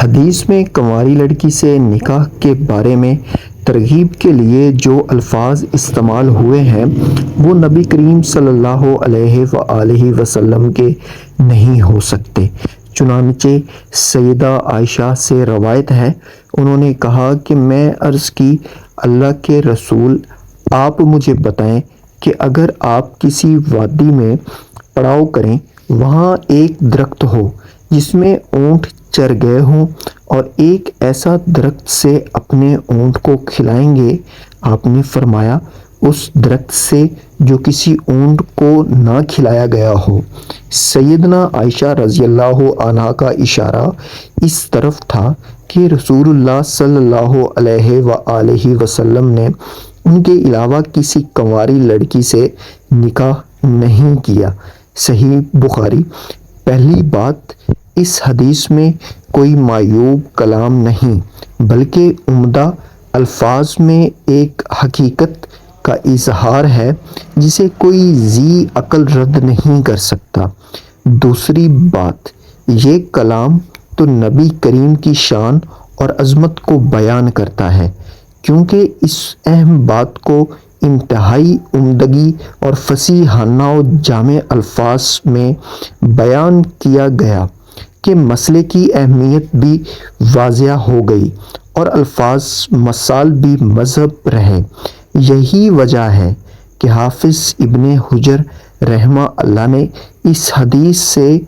حدیث میں کنواری لڑکی سے نکاح کے بارے میں ترغیب کے لیے جو الفاظ استعمال ہوئے ہیں وہ نبی کریم صلی اللہ علیہ وآلہ وسلم کے نہیں ہو سکتے۔ چنانچہ سیدہ عائشہ سے روایت ہے، انہوں نے کہا کہ میں عرض کی، اللہ کے رسول، آپ مجھے بتائیں کہ اگر آپ کسی وادی میں پڑاؤ کریں، وہاں ایک درخت ہو جس میں اونٹ چر گئے ہوں اور ایک ایسا درخت سے اپنے اونٹ کو کھلائیں گے، آپ نے فرمایا اس درخت سے جو کسی اونٹ کو نہ کھلایا گیا ہو۔ سیدنا عائشہ رضی اللہ عنہا کا اشارہ اس طرف تھا کہ رسول اللہ صلی اللہ علیہ وآلہ وسلم نے ان کے علاوہ کسی کنواری لڑکی سے نکاح نہیں کیا۔ صحیح بخاری۔ پہلی بات، اس حدیث میں کوئی معیوب کلام نہیں بلکہ عمدہ الفاظ میں ایک حقیقت کا اظہار ہے جسے کوئی ذی عقل رد نہیں کر سکتا۔ دوسری بات، یہ کلام تو نبی کریم کی شان اور عظمت کو بیان کرتا ہے، کیونکہ اس اہم بات کو انتہائی عمدگی اور فصیحانہ و جامع الفاظ میں بیان کیا گیا کہ مسئلے کی اہمیت بھی واضح ہو گئی اور الفاظ مثال بھی مذہب رہے۔ یہی وجہ ہے کہ حافظ ابن حجر رحمہ اللہ نے اس حدیث سے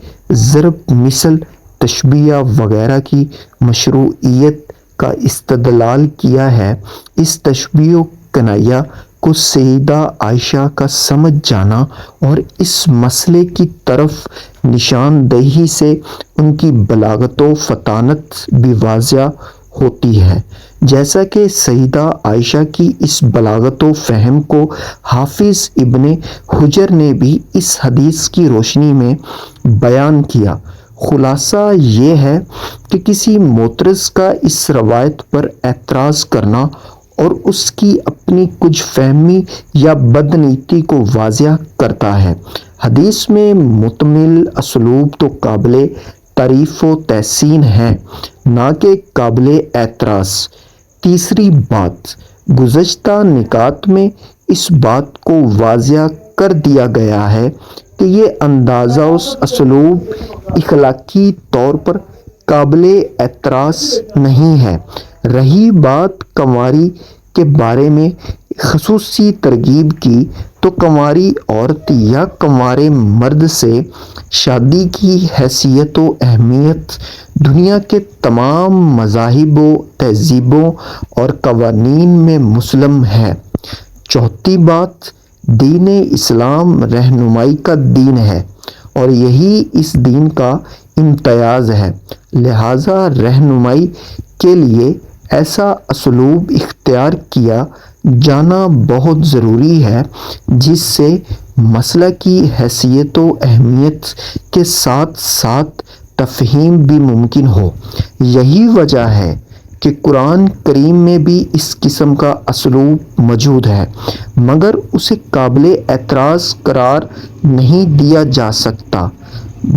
ضرب مثل تشبیہ وغیرہ کی مشروعیت کا استدلال کیا ہے۔ اس تشبیہ و کنایہ کو سیدہ عائشہ کا سمجھ جانا اور اس مسئلے کی طرف نشاندہی سے ان کی بلاغت و فطانت بھی واضح ہوتی ہے، جیسا کہ سیدہ عائشہ کی اس بلاغت و فہم کو حافظ ابن حجر نے بھی اس حدیث کی روشنی میں بیان کیا۔ خلاصہ یہ ہے کہ کسی معترض کا اس روایت پر اعتراض کرنا اور اس کی اپنی کچھ فہمی یا بدنیتی کو واضح کرتا ہے۔ حدیث میں متمل اسلوب تو قابل تعریف و تحسین ہے، نہ کہ قابل اعتراض۔ تیسری بات، گزشتہ نکات میں اس بات کو واضح کر دیا گیا ہے کہ یہ انداز و اسلوب اخلاقی طور پر قابل اعتراض نہیں ہے۔ رہی بات کنواری کے بارے میں خصوصی ترغیب کی، تو کنواری عورت یا کنوارے مرد سے شادی کی حیثیت و اہمیت دنیا کے تمام مذاہب و تہذیبوں اور قوانین میں مسلم ہے۔ چوتھی بات، دین اسلام رہنمائی کا دین ہے اور یہی اس دین کا امتیاز ہے، لہٰذا رہنمائی کے لیے ایسا اسلوب اختیار کیا جانا بہت ضروری ہے جس سے مسئلہ کی حیثیت و اہمیت کے ساتھ ساتھ تفہیم بھی ممکن ہو۔ یہی وجہ ہے کہ قرآن کریم میں بھی اس قسم کا اسلوب موجود ہے، مگر اسے قابل اعتراض قرار نہیں دیا جا سکتا،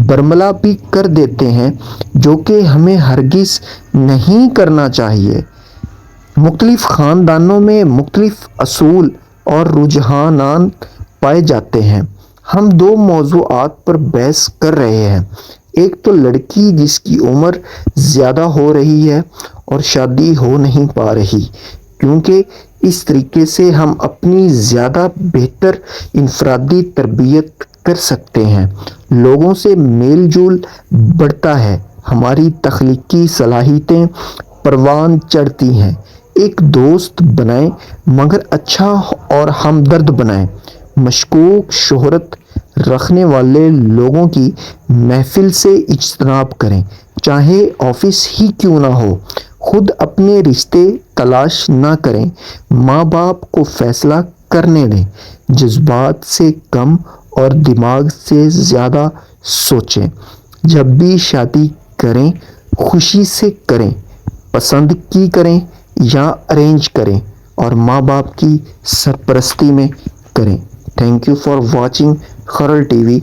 برملا بھی کر دیتے ہیں، جو کہ ہمیں ہرگز نہیں کرنا چاہیے۔ مختلف خاندانوں میں مختلف اصول اور رجحانات پائے جاتے ہیں۔ ہم دو موضوعات پر بحث کر رہے ہیں، ایک تو لڑکی جس کی عمر زیادہ ہو رہی ہے اور شادی ہو نہیں پا رہی، کیونکہ اس طریقے سے ہم اپنی زیادہ بہتر انفرادی تربیت کر سکتے ہیں، لوگوں سے میل جول بڑھتا ہے، ہماری تخلیقی صلاحیتیں پروان چڑھتی ہیں۔ ایک دوست بنائیں مگر اچھا اور ہمدرد بنائیں۔ مشکوک شہرت رکھنے والے لوگوں کی محفل سے اجتناب کریں، چاہے آفس ہی کیوں نہ ہو۔ خود اپنے رشتے تلاش نہ کریں، ماں باپ کو فیصلہ کرنے دیں۔ جذبات سے کم اور دماغ سے زیادہ سوچیں۔ جب بھی شادی کریں خوشی سے کریں، پسند کی کریں یا ارینج کریں، اور ماں باپ کی سرپرستی میں کریں۔ Thank you for watching Kharal T V.